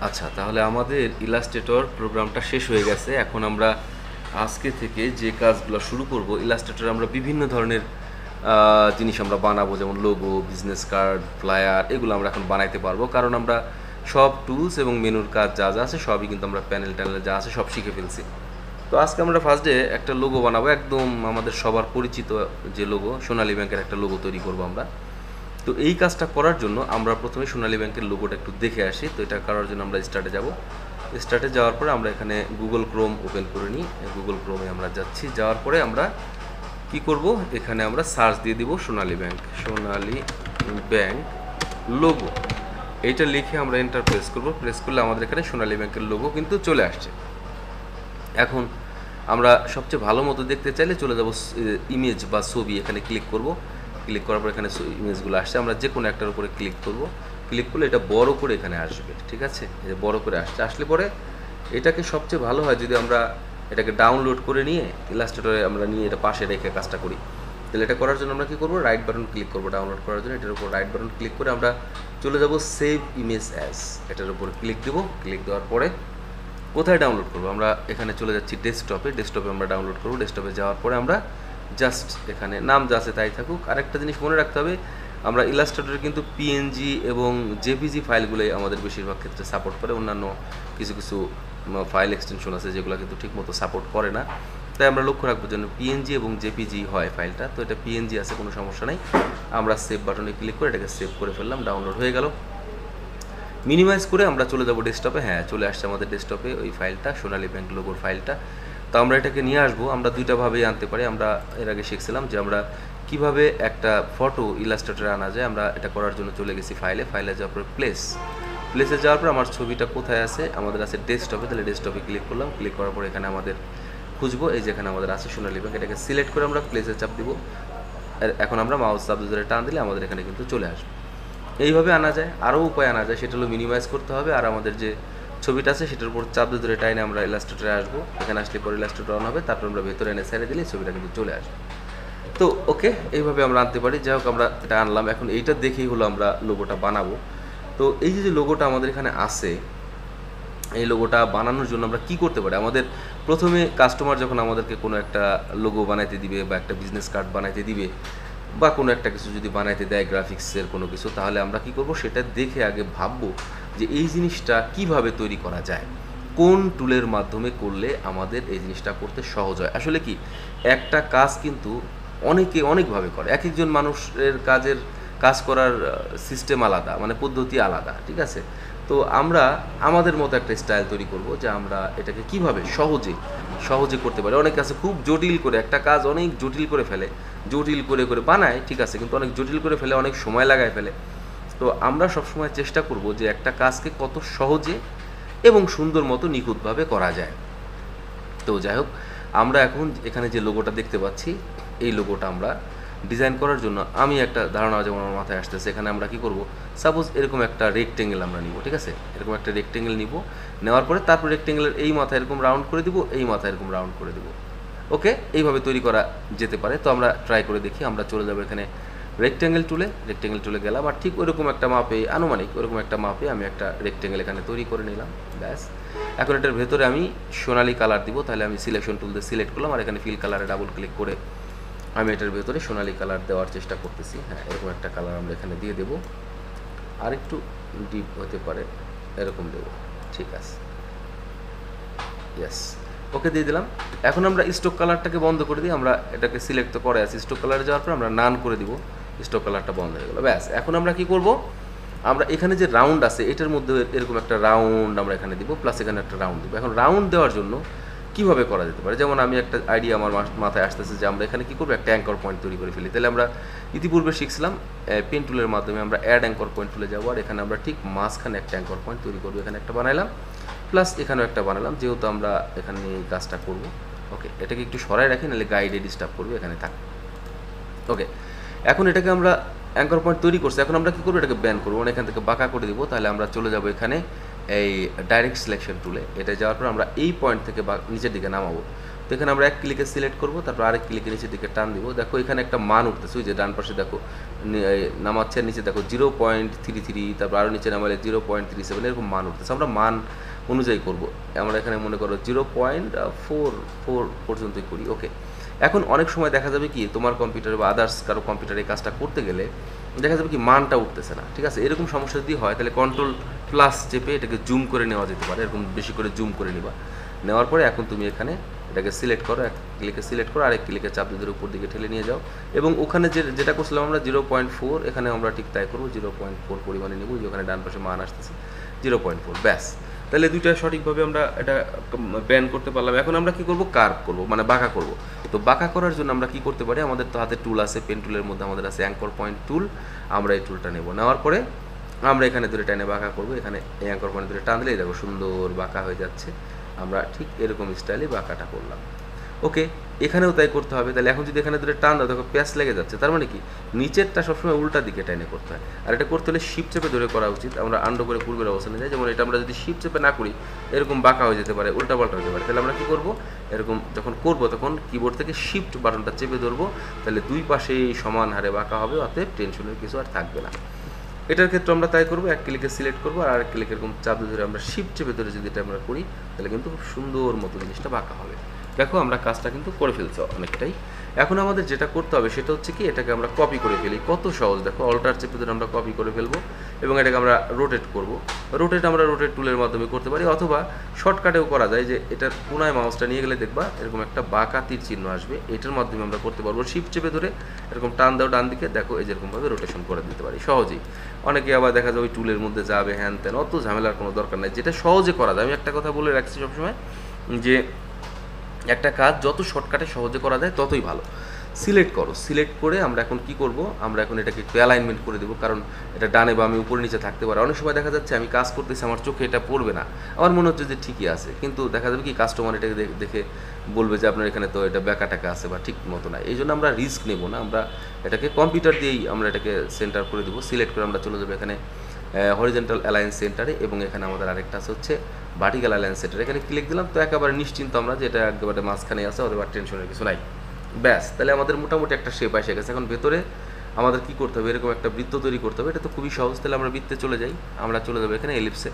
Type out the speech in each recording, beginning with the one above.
আচ্ছা, তাহলে আমাদের ইলাস্ট্রেটর প্রোগ্রামটা শেষ হয়ে গেছে। এখন আমরা আজকে থেকে যে কাজগুলো শুরু করব, ইলাস্ট্রেটরে আমরা বিভিন্ন ধরনের জিনিস আমরা বানাবো, যেমন লোগো, বিজনেস কার্ড, ফ্লায়ার, এগুলো আমরা এখন বানাইতে পারবো, কারণ আমরা সব টুলস এবং মেনুর কাজ যা যা আছে সবই কিন্তু আমরা প্যানেল ট্যানেলে যা আছে সব শিখে ফেলছি। তো আজকে আমরা ফার্স্ট ডে একটা লোগো বানাবো, একদম আমাদের সবার পরিচিত যে লোগো, সোনালী ব্যাংকের একটা লোগো তৈরি করবো আমরা। তো এই কাজটা করার জন্য আমরা প্রথমে সোনালী ব্যাংকের লোগোটা একটু দেখে আসি। তো এটা করার জন্য আমরা স্টার্টে যাব। স্টার্টে যাওয়ার পরে আমরা এখানে গুগল ক্রোম ওপেন করে নিই। গুগল ক্রোমে আমরা যাচ্ছি। যাওয়ার পরে আমরা কি করব, এখানে আমরা সার্চ দিয়ে দিব সোনালী ব্যাংক লোগো। এইটা লিখে আমরা এন্টার প্রেস করব। প্রেস করলে আমাদের এখানে সোনালী ব্যাংকের লোগো কিন্তু চলে আসছে। এখন আমরা সবচেয়ে ভালো মতো দেখতে চাইলে চলে যাব ইমেজ বা ছবি, এখানে ক্লিক করব। ক্লিক করার পর এখানে ইমেজগুলো আসছে, আমরা যে কোনো একটার উপরে ক্লিক করব। ক্লিক করলে এটা বড় করে এখানে আসবে, ঠিক আছে? এটা বড় করে আসলে পরে এটাকে সবচেয়ে ভালো হয় যদি আমরা এটাকে ডাউনলোড করে নিয়ে ইলাস্ট্রেটরে আমরা নিয়ে এটা পাশে রেখে কাজটা করি। তাহলে এটা করার জন্য আমরা কী করবো, রাইট বাটন ক্লিক করবো ডাউনলোড করার জন্য। এটার উপর রাইট বাটন ক্লিক করে আমরা চলে যাব সেভ ইমেজ অ্যাজ, এটার উপর ক্লিক দেবো। ক্লিক দেওয়ার পরে কোথায় ডাউনলোড করবো, আমরা এখানে চলে যাচ্ছি ডেস্কটপে আমরা ডাউনলোড করবো। ডেস্কটপে যাওয়ার পরে আমরা জাস্ট এখানে নাম যা আছে তাই থাকুক। আরেকটা জিনিস মনে রাখতে হবে, আমরা ইলাস্ট্রেটরে কিন্তু পিএনজি এবং জেপিজি ফাইলগুলোই আমাদের বেশিরভাগ ক্ষেত্রে সাপোর্ট করে। অন্যান্য কিছু কিছু ফাইল এক্সটেনশন আছে যেগুলো কিন্তু ঠিকমতো সাপোর্ট করে না। তাই আমরা লক্ষ্য রাখবো যেন পিএনজি এবং জেপিজি হয় ফাইলটা। তো এটা পিএনজি আছে, কোনো সমস্যা নেই। আমরা সেভ বাটনে ক্লিক করে এটাকে সেভ করে ফেললাম, ডাউনলোড হয়ে গেল। মিনিমাইজ করে আমরা চলে যাব ডেস্কটপে। হ্যাঁ, চলে আসছে আমাদের ডেস্কটপে ওই ফাইলটা, সোনালী ব্যাংক লোগোর ফাইলটা। তো আমরা এটাকে নিয়ে আসবো। আমরা দুইটাভাবেই আনতে পারি। আমরা এর আগে শিখছিলাম যে আমরা কিভাবে একটা ফটো ইলাস্ট্রেটরে আনা যায়। আমরা এটা করার জন্য চলে গেছি ফাইলে যাওয়ার পর প্লেসে যাওয়ার পর আমার ছবিটা কোথায় আছে, আমাদের আছে ডেস্কটপে। তাহলে ডেস্কটপে ক্লিক করলাম। ক্লিক করার পর এখানে আমাদের খুঁজবো, এই যেখানে আমাদের আছে সোনালী ব্যাংক, এটাকে সিলেক্ট করে আমরা প্লেসে চাপ দিব। এখন আমরা মাউস চাপ ধরে টান দিলে আমাদের এখানে কিন্তু চলে আসবে। এইভাবে আনা যায়। আরও উপায় আনা যায়, সেটা হলো মিনিমাইজ করতে হবে। আর আমাদের যে ছবিটা আছে সেটার উপর চাপ ধরে টাইনে আমরা ইলাস্ট্রেটরে আসবো। এখানে আসলে পরে ইলাস্ট্রেটর অন হবে, তারপর আমরা ভেতরে এনে ছেড়ে দিলে ছবিটা কিন্তু চলে আসবে। তো ওকে, এইভাবে আমরা আনতে পারি। যাই হোক, আমরা এটা আনলাম। এখন এইটা দেখেই হলো আমরা লোগোটা বানাবো। তো এই যে লোগোটা আমাদের এখানে আছে, এই লোগোটা বানানোর জন্য আমরা কি করতে পারি, আমাদের প্রথমে কাস্টমার যখন আমাদেরকে কোনো একটা লোগো বানাইতে দিবে বা একটা বিজনেস কার্ড বানাইতে দিবে বা কোনো একটা কিছু যদি বানাইতে দেয় গ্রাফিক্সের কোনো কিছু, তাহলে আমরা কি করব, সেটা দেখে আগে ভাববো যে এই জিনিসটা কিভাবে তৈরি করা যায়, কোন টুলের মাধ্যমে করলে আমাদের এই জিনিসটা করতে সহজ হয়। আসলে কি, একটা কাজ কিন্তু অনেকে অনেকভাবে করে। এক একজন মানুষের কাজ করার সিস্টেম আলাদা, মানে পদ্ধতি আলাদা, ঠিক আছে? তো আমরা আমাদের মতো একটা স্টাইল তৈরি করব যে আমরা এটাকে কিভাবে সহজে করতে পারি। অনেক আছে খুব জটিল করে একটা কাজ, অনেক জটিল করে ফেলে, জটিল করে বানায়, ঠিক আছে, কিন্তু অনেক জটিল করে ফেলে, অনেক সময় লাগায় ফেলে। তো আমরা সবসময় চেষ্টা করব যে একটা কাজকে কত সহজে এবং সুন্দর মতো নিখুঁতভাবে করা যায়। তো যাই হোক, আমরা এখন এখানে যে লোগোটা দেখতে পাচ্ছি, এই লোগোটা আমরা ডিজাইন করার জন্য আমি একটা ধারণা যেমন আমার মাথায় আসতেছে, এখানে আমরা কি করব, সাপোজ এরকম একটা রেক্টেঙ্গেল আমরা নিব, ঠিক আছে? এরকম একটা রেক্টেঙ্গেল নিব, নেওয়ার পরে তারপর রেক্টেঙ্গেলের এই মাথা এরকম রাউন্ড করে দিব, এই মাথা এরকম রাউন্ড করে দিব। ওকে, এইভাবে তৈরি করা যেতে পারে। তো আমরা ট্রাই করে দেখি। আমরা চলে যাব এখানে রেক্টেঙ্গেল টুলে গেলাম, আর ঠিক ওরকম একটা মাপে, আনুমানিক ওরকম একটা মাপে আমি একটা রেক্টেঙ্গেল এখানে তৈরি করে নিলাম। ব্যাস, এখন এটার ভেতরে আমি সোনালি কালার দিব। তাহলে আমি সিলেকশন টুল দিয়ে সিলেক্ট করলাম, আর এখানে ফিল কালারে ডাবল ক্লিক করে আমি এটার ভেতরে সোনালি কালার দেওয়ার চেষ্টা করতেছি। হ্যাঁ, এরকম একটা কালার আমরা এখানে দিয়ে দেবো, আর একটু ডিপ হতে পারে, এরকম দেবো, ঠিক আছে? ইয়েস, ওকে, দিয়ে দিলাম। এখন আমরা স্টক কালারটাকে বন্ধ করে দিই। আমরা এটাকে সিলেক্ট তো করে আছি, স্টক কালারে যাওয়ার পর আমরা নান করে দিব, স্টক কালারটা বন্ধ হয়ে গেলো। ব্যাস, এখন আমরা কি করব, আমরা এখানে যে রাউন্ড আছে এটার মধ্যে এরকম একটা রাউন্ড আমরা এখানে দিব, প্লাস এখানে একটা রাউন্ড দিব। এখন রাউন্ড দেওয়ার জন্য কীভাবে করা যেতে পারে, যেমন আমি একটা আইডিয়া আমার মাথায় আসতেছে যে আমরা এখানে কী করবো, একটা অ্যাঙ্কর পয়েন্ট তৈরি করে ফেলি। তাহলে আমরা ইতিপূর্বে শিখছিলাম পেন টুলের মাধ্যমে আমরা অ্যাড অ্যাঙ্কর পয়েন্ট তুলে যাবো, আর এখানে আমরা ঠিক মাঝখানে একটা অ্যাঙ্কর পয়েন্ট তৈরি করবো। এখানে একটা বানাইলাম, প্লাস এখানেও একটা বানালাম, যেহেতু আমরা এখানে এই কাজটা করবো। ওকে, এটাকে একটু সরাই রাখি, নাহলে গাইডে ডিস্টার্ব করবে, এখানে থাক। ওকে, এখন এটাকে আমরা অ্যাঙ্কর পয়েন্ট তৈরি করছি। এখন আমরা কী করবো, এটাকে ব্যান করবো, এখান থেকে বাঁকা করে দিব। তাহলে আমরা চলে যাবো এখানে এই ডাইরেক্ট সিলেকশন টুলে। এটা যাওয়ার পর আমরা এই পয়েন্ট থেকে নিচের দিকে নামাবো। তো এখানে আমরা এক ক্লিকে সিলেক্ট করব, তারপর আরেক ক্লিকে নিচের দিকে টান দিব। দেখো এখানে একটা মান উঠতেছে, ওই যে ডান পাশে দেখো নামাচ্ছে, নিচে দেখো 0.33, তারপর আরও নিচে নামালে 0.37 এরকম মান উঠতেছে। আমরা মান অনুযায়ী করব, আমরা এখানে মনে করো 0.44 পর্যন্তই করি। ওকে, এখন অনেক সময় দেখা যাবে কি তোমার কম্পিউটারে বা আদার্স কারো কম্পিউটারে কাজটা করতে গেলে দেখা যাবে কি মানটা উঠতেছে না, ঠিক আছে? এরকম সমস্যা যদি হয় তাহলে কন্ট্রোল প্লাস চেপে এটাকে জুম করে নেওয়া যেতে পারে, এরকম বেশি করে জুম করে নিবা। নেওয়ার পরে এখন তুমি এখানে এটাকে সিলেক্ট করো, এক ক্লিকে সিলেক্ট করো, আরেক ক্লিকে চাপ দিয়ে উপর দিকে ঠেলে নিয়ে যাও, এবং ওখানে যেটা করছিলাম আমরা 0.4, এখানে আমরা ঠিক তাই করবো, 0.4 পরিমাণে নেব, যে ওখানে ডান পাশে মান আসতেছে 0.4, ব্যাস। তাহলে দুইটা সঠিকভাবে আমরা এটা ব্যান করতে পারলাম। এখন আমরা কি করব, কার্ভ করব, মানে বাঁকা করব। তো বাঁকা করার জন্য আমরা কি করতে পারি, আমাদের তো হাতে টুল আছে, পেন টুলের মধ্যে আমাদের আছে অ্যাঙ্কর পয়েন্ট টুল। আমরা এই টুলটা নেব, নেওয়ার পরে আমরা এখানে ধরে টানে বাঁকা করব। এখানে এই অ্যাঙ্কর পয়েন্ট ধরে টান দিলেই দেখো সুন্দর বাঁকা হয়ে যাচ্ছে। আমরা ঠিক এরকম স্টাইলে বাঁকাটা করলাম। ওকে, এখানেও তাই করতে হবে। তাহলে এখন যদি এখানে ধরে টান দাও দেখো প্যাচ লেগে যাচ্ছে, তার মানে কি নিচেরটা সবসময় উল্টা দিকে টাইনে করতে হয়। আর এটা করতে হলে শিপ চেপে ধরে করা উচিত। আমরা আন্ডো করে পূর্বের অবস্থানে যাই, যেমন এটা আমরা যদি শিপ চেপে না করি এরকম বাঁকা হয়ে যেতে পারে, উল্টাপাল্টা হতে পারে। তাহলে আমরা কি করব, এরকম যখন করব তখন কিবোর্ড থেকে শিফট বাটনটা চেপে ধরবো, তাহলে দুই পাশেই সমান হারে বাঁকা হবে, অতএব টেনশনের কিছু আর থাকবে না। এটার ক্ষেত্রে আমরা তাই করবো, এক ক্লিকে সিলেক্ট করবো আর আরেক ক্লিকে এরকম চাপ ধরে আমরা শিফট চেপে ধরে যদি এটা আমরা করি তাহলে কিন্তু খুব সুন্দর মতো জিনিসটা বাঁকা হবে। দেখো আমরা কাজটা কিন্তু করে ফেলছি অনেকটাই। এখন আমাদের যেটা করতে হবে সেটা হচ্ছে কি, এটাকে আমরা কপি করে ফেলি। কত সহজ, দেখো অল্টার চেপে ধরে আমরা কপি করে ফেলবো এবং এটাকে আমরা রোটেট করব। রোটেট আমরা রোটেট টুলের মাধ্যমে করতে পারি, অথবা শর্টকাটেও করা যায়, যে এটার কোনায় মাউসটা নিয়ে গেলে দেখবা এরকম একটা বাঁকা তীর চিহ্ন আসবে, এটার মাধ্যমে আমরা করতে পারবো। শিফট চেপে ধরে এরকম টান দাও ডান দিকে, দেখো এই যেরকমভাবে রোটেশন করে দিতে পারি সহজেই। অনেকে আবার দেখা যায় ওই টুলের মধ্যে যাবে হ্যান ত্যান, অত ঝামেলার কোনো দরকার নেই, যেটা সহজে করা যায়। আমি একটা কথা বলে রাখছি সবসময়, যে একটা কাজ যত শর্টকাটে সহজে করা যায় ততই ভালো। সিলেক্ট করো, সিলেক্ট করে আমরা এখন কি করব, আমরা এখন এটাকে একটু অ্যালাইনমেন্ট করে দেবো, কারণ এটা ডানে বামে উপরে নিচে থাকতে পারে। অনেক সময় দেখা যাচ্ছে আমি কাজ করতেছি, আমার চোখে এটা পড়বে না, আমার মনে হচ্ছে যে ঠিকই আছে, কিন্তু দেখা যাবে কি কাস্টমার এটাকে দেখে বলবে যে আপনার এখানে তো এটা ব্যাকা টাকা আছে বা ঠিক মতো না। এই জন্য আমরা রিস্ক নেব না, আমরা এটাকে কম্পিউটার দিয়েই আমরা এটাকে সেন্টার করে দেবো। সিলেক্ট করে আমরা চলে যাবো এখানে হরিজেন্টাল অ্যালায়েন্স সেন্টারে, এবং এখানে আমাদের আরেকটা আছে হচ্ছে ভার্টিক্যাল অ্যালায়েন্স সেন্টার। এখানে ক্লিক দিলাম, তো একেবারে নিশ্চিন্ত আমরা যে এটা একেবারে মাঝখানে আছে, অথবা টেনশনের কিছু নাই। ব্যাস, তাহলে আমাদের মোটামুটি একটা শেপ এসে গেছে। এখন ভেতরে আমাদের কী করতে হবে, এরকম একটা বৃত্ত তৈরি করতে হবে। এটা তো খুবই সহজ। তাহলে আমরা বৃত্তে চলে যাই, আমরা চলে যাবো এখানে এলিপসে।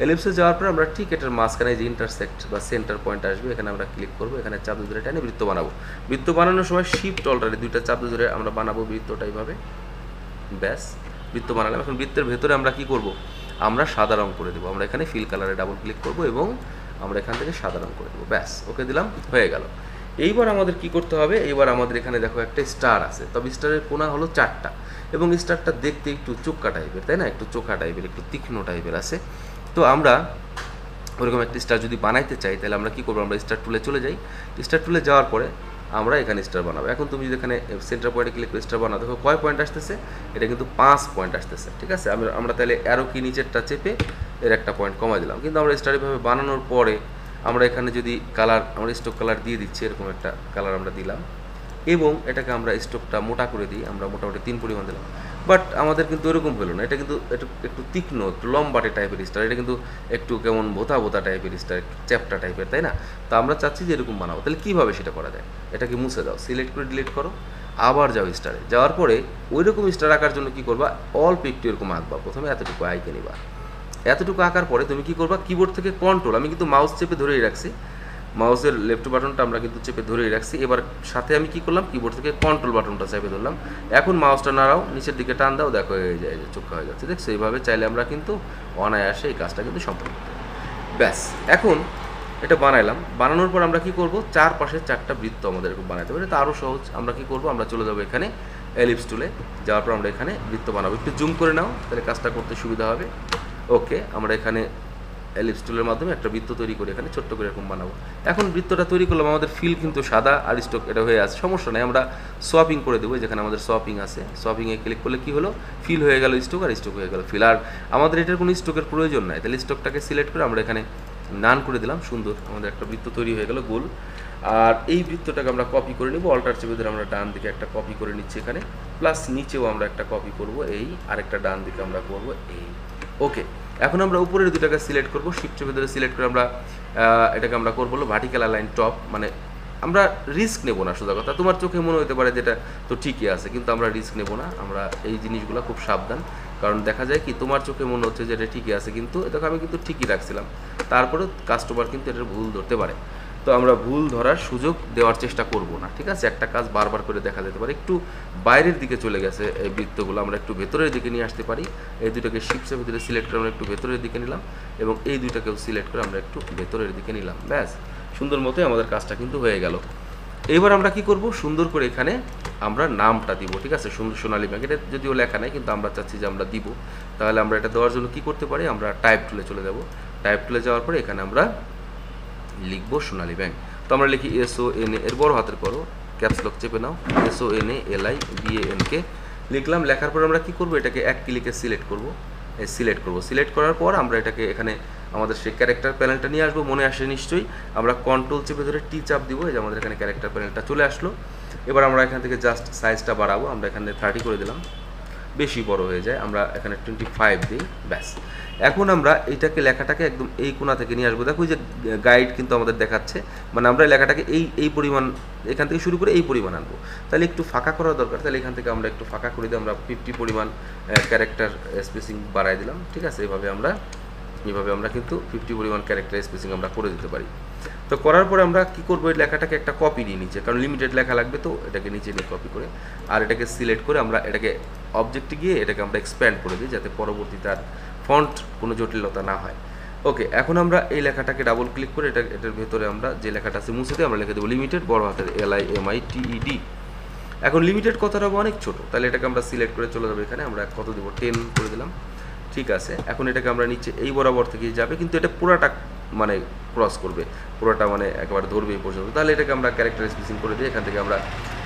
এলিপসে যাওয়ার পর আমরা ঠিক এটার মাঝখানে যে ইন্টারসেক্ট বা সেন্টার পয়েন্ট আসবে, এখানে আমরা ক্লিক করবো, এখানে চাপ ধরে টানে বৃত্ত বানাবো। বৃত্ত বানানোর সময় শিফট অল্টারে দুইটা চাপ ধরে আমরা বানাবো বৃত্তটা এইভাবে। ব্যাস, বৃত্ত বানালাম। এখন বৃত্তের ভেতরে আমরা কি করব, আমরা সাদা রং করে দেবো। আমরা এখানে ফিল কালারে ডাবল ক্লিক করব এবং আমরা এখান থেকে সাদা রং করে দেবো। ব্যাস, ওকে দিলাম, হয়ে গেল। এইবার আমাদের কি করতে হবে, এইবার আমাদের এখানে দেখো একটা স্টার আছে, তবে স্টারের কোণা হলো 4টা, এবং স্টারটা দেখতে একটু চোখা টাইপের, তাই না, একটু চোখা টাইপের, একটু তীক্ষ্ণ টাইপের আছে। তো আমরা ওরকম একটা স্টার যদি বানাইতে চাই তাহলে আমরা কি করবো, আমরা স্টার টুলে চলে যাই। স্টার টুলে যাওয়ার পরে আমরা এখানে স্টার বানাবো। এখন তুমি যদি এখানে সেন্টার পয়েন্টে ক্লিক করে স্টার বানাও, দেখো কয় পয়েন্ট আসতেছে, এটা কিন্তু 5 পয়েন্ট আসতেছে, ঠিক আছে। আমরা তাহলে অ্যারো কি নিচেরটা চেপে এর একটা পয়েন্ট কমাই দিলাম। কিন্তু আমরা স্টার এভাবে বানানোর পরে আমরা এখানে যদি কালার, আমরা স্টোক কালার দিয়ে দিচ্ছি, এরকম একটা কালার আমরা দিলাম, এবং এটাকে আমরা স্টোকটা মোটা করে দিই, আমরা মোটামুটি 3 পরিমাণ দিলাম। বাট আমাদের কিন্তু এরকম হলো না, এটা কিন্তু একটু তীক্ষ্ণ, একটু লম্বাটে টাইপের স্টার, এটা কিন্তু একটু কেমন ভোতা ভোতা টাইপের স্টার, চ্যাপটা টাইপের, তাই না। তো আমরা চাচ্ছি যে এরকম বানাবো। তাহলে কীভাবে সেটা করা যায়, এটাকে মুছে দাও, সিলেক্ট করে ডিলিট করো, আবার যাও স্টারে। যাওয়ার পরে ওই রকম স্টার আঁকার জন্য কী করবা, অল্প একটু এরকম আঁকবা। প্রথমে এতটুকু আঁকে নিবা, এতটুকু আঁকার পরে তুমি কী করবা, কিবোর্ড থেকে কন্ট্রোল, আমি কিন্তু মাউস চেপে ধরেই রাখছি, মাউসের লেফট বাটনটা আমরা কিন্তু চেপে ধরেই রাখছি। এবার সাথে আমি কি করলাম, কিবোর্ড থেকে কন্ট্রোল বাটনটা চেপে ধরলাম। এখন মাউসটা নাড়াও, নিচের দিকে টান দাও, দেখো হয়ে যায় যে চোখা হয়ে যাচ্ছে, দেখছো। এইভাবে চাইলে আমরা কিন্তু অনায়াসে এই কাজটা কিন্তু সম্পূর্ণ করতে পারি। ব্যাস, এখন এটা বানাইলাম। বানানোর পর আমরা কি করব, চারপাশে 4টা বৃত্ত আমাদের বানাইতে হবে। এটা আরও সহজ। আমরা কি করব, আমরা চলে যাবো এখানে এলিপস টুলে। যাওয়ার পর আমরা এখানে বৃত্ত বানাবো। একটু জুম করে নাও, তাহলে কাজটা করতে সুবিধা হবে। ওকে, আমরা এখানে এলিপস টুলের মাধ্যমে একটা বৃত্ত তৈরি করে এখানে ছোট্ট করে এরকম বানাবো। এখন বৃত্তটা তৈরি করলাম, আমাদের ফিল কিন্তু সাদা আর স্টোক এটা হয়ে আছে, সমস্যা নেই। আমরা সোয়াপিং করে দেবো, যেখানে আমাদের সোয়াপিং আছে, সোয়াপিংয়ে ক্লিক করলে কি হলো, ফিল হয়ে গেল স্টোক, আর স্টোক হয়ে গেল ফিল। আর আমাদের এটার কোনো স্টোকের প্রয়োজন নাই, তাহলে স্টোকটাকে সিলেক্ট করে আমরা এখানে নান করে দিলাম। সুন্দর আমাদের একটা বৃত্ত তৈরি হয়ে গেল গোল। আর এই বৃত্তটাকে আমরা কপি করে নিব, অল্টার চেপে ধরে আমরা ডান দিকে একটা কপি করে নিচ্ছি এখানে, প্লাস নিচেও আমরা একটা কপি করব এই, আরেকটা ডান দিকে আমরা করব এই। ওকে, এখন আমরা উপরের দুটাকে সিলেক্ট করব, শিফট চেপে ধরে সিলেক্ট করে আমরা এটাকে আমরা করবো ভার্টিক্যাল অ্যালাইন টপ, মানে আমরা রিস্ক নেব না। সোজা কথা, তোমার চোখে মনে হতে পারে যেটা তো ঠিকই আছে, কিন্তু আমরা রিস্ক নেব না। আমরা এই জিনিসগুলো খুব সাবধান, কারণ দেখা যায় কি তোমার চোখে মনে হচ্ছে যে এটা ঠিকই আছে, কিন্তু দেখো আমি কিন্তু ঠিকই রাখছিলাম, তারপরেও কাস্টমার কিন্তু এটার ভুল ধরতে পারে। তো আমরা ভুল ধরার সুযোগ দেওয়ার চেষ্টা করব না, ঠিক আছে? একটা কাজ বারবার করে দেখা যেতে পারে। একটু বাইরের দিকে চলে গেছে এই বৃত্তগুলো, আমরা একটু ভেতরের দিকে নিয়ে আসতে পারি। এই দুটোকে শিপসের ভিতরে সিলেক্ট করে আমরা একটু ভেতরের দিকে নিলাম, এবং এই দুইটাকেও সিলেক্ট করে আমরা একটু ভেতরের দিকে নিলাম। ব্যাস, সুন্দর মতোই আমাদের কাজটা কিন্তু হয়ে গেল। এবার আমরা কি করব, সুন্দর করে এখানে আমরা নামটা দিব, ঠিক আছে? সুন্দর সোনালী ব্যাংক, এটা যদিও লেখা নাই, কিন্তু আমরা চাচ্ছি যে আমরা দিব। তাহলে আমরা এটা দেওয়ার জন্য কি করতে পারি, আমরা টাইপ টুলে চলে যাব। টাইপ টুলে যাওয়ার পরে এখানে আমরা লিখবো সোনালী ব্যাংক। তো আমরা লিখি SONA, এর বড় হাতের করো, ক্যাপস লক চেপে নাও, SONALIBANK লিখলাম। লেখার পর আমরা কি করব, এটাকে এক ক্লিকে সিলেক্ট করব। সিলেক্ট করার পর আমরা এটাকে এখানে আমাদের সেই ক্যারেক্টার প্যানেলটা নিয়ে আসবো। মনে আসে নিশ্চয়ই, আমরা কন্ট্রোল চেপে ধরে টি চাপ দিব, এই যে আমাদের এখানে ক্যারেক্টার প্যানেলটা চলে আসলো। এবার আমরা এখান থেকে জাস্ট সাইজটা বাড়াবো, আমরা এখানে 30 করে দিলাম, বেশি বড় হয়ে যায়, আমরা এখানে 25 দিই। ব্যাস, এখন আমরা এইটাকে লেখাটাকে একদম এই কোণা থেকে নিয়ে আসবো। দেখো যে গাইড কিন্তু আমাদের দেখাচ্ছে, মানে আমরা লেখাটাকে এই পরিমাণ, এখান থেকে শুরু করে এই পরিমাণ আনবো। তাহলে একটু ফাঁকা করা দরকার, তাহলে এখান থেকে আমরা একটু ফাঁকা করে দিই, আমরা 50 পরিমাণ ক্যারেক্টার স্পেসিং বাড়াই দিলাম, ঠিক আছে? এইভাবে আমরা কিন্তু 50 পরিমাণ ক্যারেক্টার স্পেসিং আমরা করে দিতে পারি। তো করার পরে আমরা কি করবো, এই লেখাটাকে একটা কপি নিয়ে নিচে, কারণ লিমিটেড লেখা লাগবে, তো এটাকে নিচে নিয়ে কপি করে আর এটাকে সিলেক্ট করে আমরা এটাকে অবজেক্টে গিয়ে এটাকে আমরা এক্সপ্যান্ড করে দিই, যাতে পরবর্তীতে আর ফন্ট কোনো জটিলতা না হয়। ওকে, এখন আমরা এই লেখাটাকে ডাবল ক্লিক করে এটার ভেতরে আমরা যে লেখাটা আছে মুছে দিয়ে আমরা লিখে দেবো লিমিটেড, বড় হাতের LIMITED। এখন লিমিটেড কথাটা অনেক ছোট, তাহলে এটাকে আমরা সিলেক্ট করে চলে যাবো এখানে, আমরা কত দেবো, 10 করে দিলাম, ঠিক আছে? এখন এটাকে আমরা নিচে এই বরাবর থেকে যাবে, কিন্তু এটা পুরাটা মানে ক্রস করবে, পুরোটা মানে একেবারে ধরবে এই পর্যন্ত। তাহলে এটাকে আমরা ক্যারেক্টার স্পেসিং করে দিই, এখান থেকে আমরা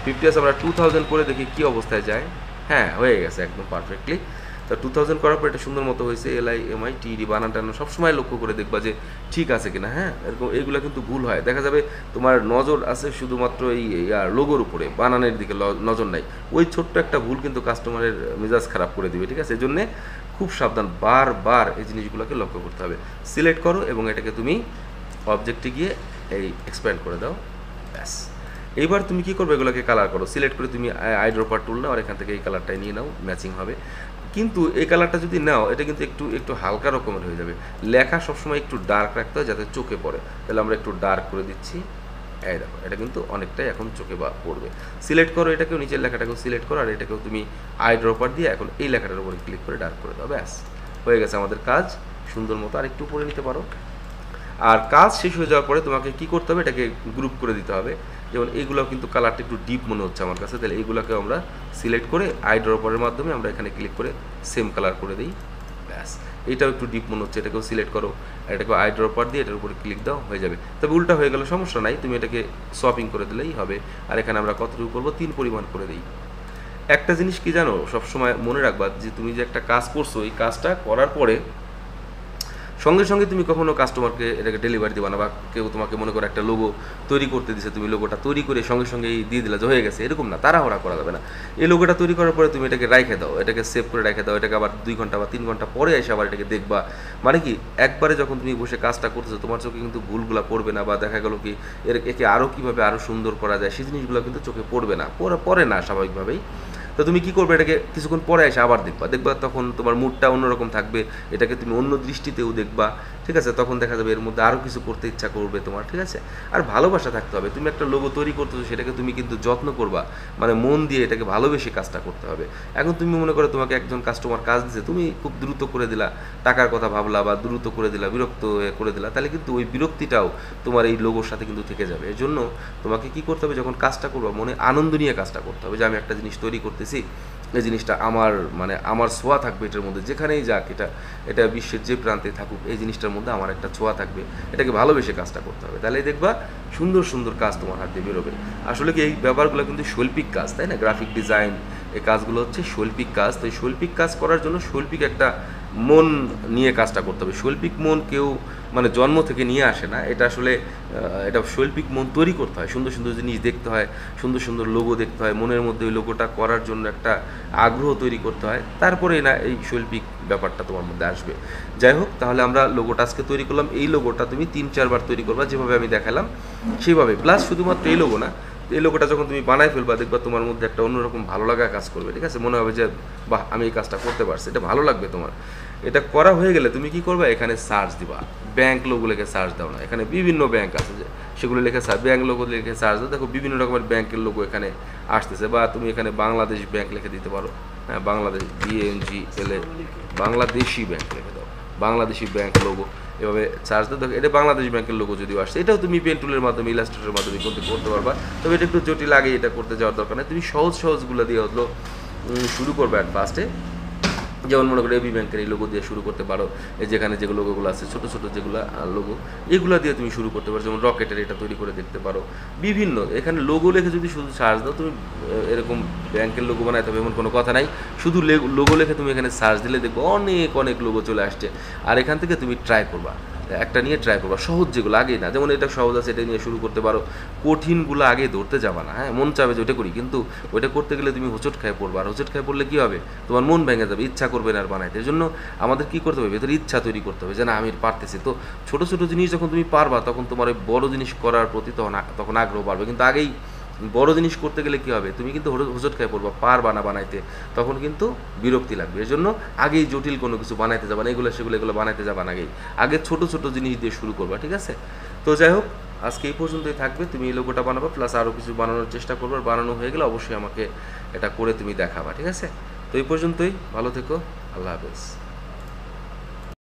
50 আছে, আমরা 2000 করে দেখি কি অবস্থায় যায়। হ্যাঁ, হয়ে গেছে একদম পারফেক্টলি। তো 2000 করার পর এটা সুন্দর মতো হয়েছে। LIMITED বানানটা সবসময় লক্ষ্য করে দেখবা যে ঠিক আছে কিনা। হ্যাঁ, এরকম এইগুলো কিন্তু ভুল হয়, দেখা যাবে তোমার নজর আছে শুধুমাত্র এই লোগোর উপরে, বানানের দিকে নজর নাই। ওই ছোট্ট একটা ভুল কিন্তু কাস্টমারের মেজাজ খারাপ করে দিবে, ঠিক আছে? এই জন্যে খুব সাবধান, বারবার এই জিনিসগুলোকে লক্ষ্য করতে হবে। সিলেক্ট করো এবং এটাকে তুমি অবজেক্টে গিয়ে এই এক্সপ্যান্ড করে দাও। ব্যাস, এইবার তুমি কি করবে, এগুলোকে কালার করো। সিলেক্ট করে তুমি আইড্রপার টুল নাও, আর এখান থেকে এই কালারটাই নিয়ে নাও, ম্যাচিং হবে। কিন্তু এই কালারটা যদি নাও, এটা কিন্তু একটু হালকা রকমের হয়ে যাবে। লেখা সবসময় একটু ডার্ক রাখতে হয় যাতে চোখে পড়ে, তাহলে আমরা একটু ডার্ক করে দিচ্ছি। এই দেখো, এটা কিন্তু অনেকটাই এখন চোখে পড়বে। সিলেক্ট করো এটাকেও, নিচের লেখাটাকেও সিলেক্ট করো, আর এটাকেও তুমি আইড্রপার দিয়ে এখন এই লেখাটার উপরে ক্লিক করে ডার্ক করে দাও। ব্যাস, হয়ে গেছে আমাদের কাজ সুন্দর মতো। আর একটু উপরে নিতে পারো। আর কাজ শেষ হয়ে যাওয়ার পরে তোমাকে কি করতে হবে, এটাকে গ্রুপ করে দিতে হবে। যেমন এইগুলো কিন্তু কালারটা একটু ডিপ মনে হচ্ছে আমার কাছে, তাহলে এইগুলোকে আমরা সিলেক্ট করে আইড্রপারের মাধ্যমে আমরা এখানে ক্লিক করে সেম কালার করে দিই। ব্যাস, এটাও একটু ডিপ মনে হচ্ছে, এটাকেও সিলেক্ট করো, আর এটাকে আইড্রপার দিয়ে এটার উপরে ক্লিক দাও, হয়ে যাবে। তবে উল্টা হয়ে গেলে সমস্যা নাই, তুমি এটাকে শপিং করে দিলেই হবে। আর এখানে আমরা কতটুকু করবো, 3 পরিমাণ করে দিই। একটা জিনিস কি জানো, সবসময় মনে রাখবা যে তুমি যে একটা কাজ করছো, এই কাজটা করার পরে সঙ্গে সঙ্গে তুমি কখনো কাস্টমারকে এটাকে ডেলিভারি দিবা না, বা কেউ তোমাকে মনে করো একটা লোগো তৈরি করতে দিছে, তুমি লোগোটা তৈরি করে সঙ্গে সঙ্গেই দিয়ে দিলা যে হয়ে গেছে, এরকম না, তাড়াহুড়া করা যাবে না। এই লোগোটা তৈরি করার পরে তুমি এটাকে রেখে দাও, এটাকে সেভ করে রেখে দাও, এটাকে আবার 2 ঘন্টা বা 3 ঘন্টা পরে এসে আবার এটাকে দেখবা। মানে কি, একবারে যখন তুমি বসে কাজটা করতেছো, তোমার চোখে কিন্তু ভুলগুলো পড়বে না, বা দেখা গেলো কি একে আরও কীভাবে আরও সুন্দর করা যায় সেই জিনিসগুলো কিন্তু চোখে পড়বে না, পড়ে না স্বাভাবিকভাবেই। তো তুমি কী করবে, এটাকে কিছুক্ষণ পরে এসে আবার দেখবা, তখন তোমার মুডটা অন্যরকম থাকবে, এটাকে তুমি অন্য দৃষ্টিতেও দেখবা, ঠিক আছে? তখন দেখা যাবে এর মধ্যে আরও কিছু করতে ইচ্ছা করবে তোমার, ঠিক আছে? আর ভালোবাসা থাকতে হবে। তুমি একটা লোগো তৈরি করতেছো, সেটাকে তুমি কিন্তু যত্ন করবা, মানে মন দিয়ে এটাকে ভালোবেসে কাজটা করতে হবে। এখন তুমি মনে করো তোমাকে একজন কাস্টমার কাজ দিচ্ছে, তুমি খুব দ্রুত করে দিলা, টাকার কথা ভাবলা বা দ্রুত করে দিলা, বিরক্ত করে দিলা, তাহলে কিন্তু ওই বিরক্তিটাও তোমার এই লোগোর সাথে কিন্তু থেকে যাবে। এর জন্য তোমাকে কি করতে হবে, যখন কাজটা করবা মনে আনন্দ নিয়ে কাজটা করতে হবে, যে আমি একটা জিনিস তৈরি করতেছি, এই জিনিসটা আমার ছোঁয়া থাকবে এটার মধ্যে, যেখানেই যাক, এটা বিশ্বের যে প্রান্তে থাকুক, এই জিনিসটার মধ্যে আমার একটা ছোঁয়া থাকবে, এটাকে ভালোবেসে কাজটা করতে হবে। তাহলে দেখবা সুন্দর সুন্দর কাজ তোমার হাত দিয়ে বেরোবে। আসলে কি এই ব্যাপারগুলো কিন্তু শৈল্পিক কাজ, তাই না? গ্রাফিক ডিজাইন, এই কাজগুলো হচ্ছে শৈল্পিক কাজ। তো এই শৈল্পিক কাজ করার জন্য শৈল্পিক একটা মন নিয়ে কাজটা করতে হবে। শৈল্পিক মন কেউ মানে জন্ম থেকে নিয়ে আসে না, এটা আসলে এটা শৈল্পিক মন তৈরি করতে হয়, সুন্দর সুন্দর জিনিস দেখতে হয়, সুন্দর সুন্দর লোগো দেখতে হয়, মনের মধ্যে ওই লোগোটা করার জন্য একটা আগ্রহ তৈরি করতে হয়, তারপরে না এই শৈল্পিক ব্যাপারটা তোমার মধ্যে আসবে। যাই হোক, তাহলে আমরা লোগোটা আজকে তৈরি করলাম। এই লোগোটা তুমি 3-4 বার তৈরি করবা যেভাবে আমি দেখালাম সেইভাবে, প্লাস শুধুমাত্র এই লোগো না, এই লোগোটা যখন তুমি বানাই ফেলবা দেখবা তোমার মধ্যে একটা অন্যরকম ভালো লাগা কাজ করবে, ঠিক আছে? মনে হবে যে বাহ, আমি এই কাজটা করতে পারছি, এটা ভালো লাগবে তোমার। এটা করা হয়ে গেলে তুমি কি করবে, এখানে সার্চ দিবা, ব্যাংক লোগো লিখে সার্চ দাও না, এখানে বিভিন্ন ব্যাংক আছে যে সেগুলো লিখে ব্যাংক লোগো লিখে সার্চ দাও, দেখো বিভিন্ন রকমের ব্যাংকের লোগো এখানে আসতেছে। বা তুমি এখানে বাংলাদেশ ব্যাংক লিখে দিতে পারো, হ্যাঁ, বাংলাদেশ BNGLA, বাংলাদেশি ব্যাংক লিখে দাও, বাংলাদেশি ব্যাংক লোগো, এভাবে চার্জ দাও, দেখো এটা বাংলাদেশ ব্যাংকের লোগো যদিও আসছে। এটাও তুমি পেন টুলের মাধ্যমে, ইলাস্ট্রেটরের মাধ্যমে করতে পারবা, তবে এটা একটু জটিল, আগে এটা করতে যাওয়ার দরকার নেই। তুমি সহজগুলো দিয়ে হলো শুরু করবে অ্যাট ফার্স্টে। যেমন মনে করো এবি ব্যাংকের এই লোগো দিয়ে শুরু করতে পারো, এই যেখানে যেগুলো লোগোগুলো আছে ছোটো ছোটো যেগুলো লোগো, এগুলো দিয়ে তুমি শুরু করতে পারো। যেমন রকেটের এটা তৈরি করে দেখতে পারো, বিভিন্ন এখানে লোগো লিখে যদি শুধু সার্চ দাও, তুমি এরকম ব্যাংকের লোগো বানাইতে হবে এমন কোনো কথা নাই, শুধু লোগো লিখে তুমি এখানে সার্চ দিলে দেখবো অনেক অনেক লোগো চলে আসছে। আর এখান থেকে তুমি ট্রাই করবা, একটা নিয়ে ট্রাই করবা, সহজ যেগুলো আগেই না, যেমন এটা সহজ আছে এটা নিয়ে শুরু করতে পারো, কঠিনগুলো আগে ধরতে যাবা না, হ্যাঁ, মন চাবে যে ওইটা করি, কিন্তু ওইটা করতে গেলে তুমি হোঁচট খায় পড়বা, আর হোঁচট খায় পড়লে কী হবে, তোমার মন ভেঙে যাবে, ইচ্ছা করবে না আর বানাইতে। এর জন্য আমাদের কী করতে হবে, ভেতরে ইচ্ছা তৈরি করতে হবে যে না আমি পারতেছি। তো ছোটো ছোটো জিনিস যখন তুমি পারবা, তখন তোমার ওই বড়ো জিনিস করার প্রতি তখন আগ্রহ বাড়বে। কিন্তু আগেই বড় জিনিস করতে গেলে কী হবে, তুমি কিন্তু হোঁচট খেয়ে পড়বা, পারবা না বানাইতে, তখন কিন্তু বিরক্তি লাগবে। এর জন্য আগেই জটিল কোনো কিছু বানাইতে যাবা না, এগুলো বানাইতে যাবা না, আগে ছোটো ছোটো জিনিস দিয়ে শুরু করবা, ঠিক আছে? তো যাই হোক, আজকে এই পর্যন্তই থাকবে। তুমি এই লোগোটা বানাবা, প্লাস আরও কিছু বানানোর চেষ্টা করবে, আর বানানো হয়ে গেলে অবশ্যই আমাকে এটা করে তুমি দেখাবা, ঠিক আছে? তো এই পর্যন্তই, ভালো থেকো, আল্লাহ হাফেজ।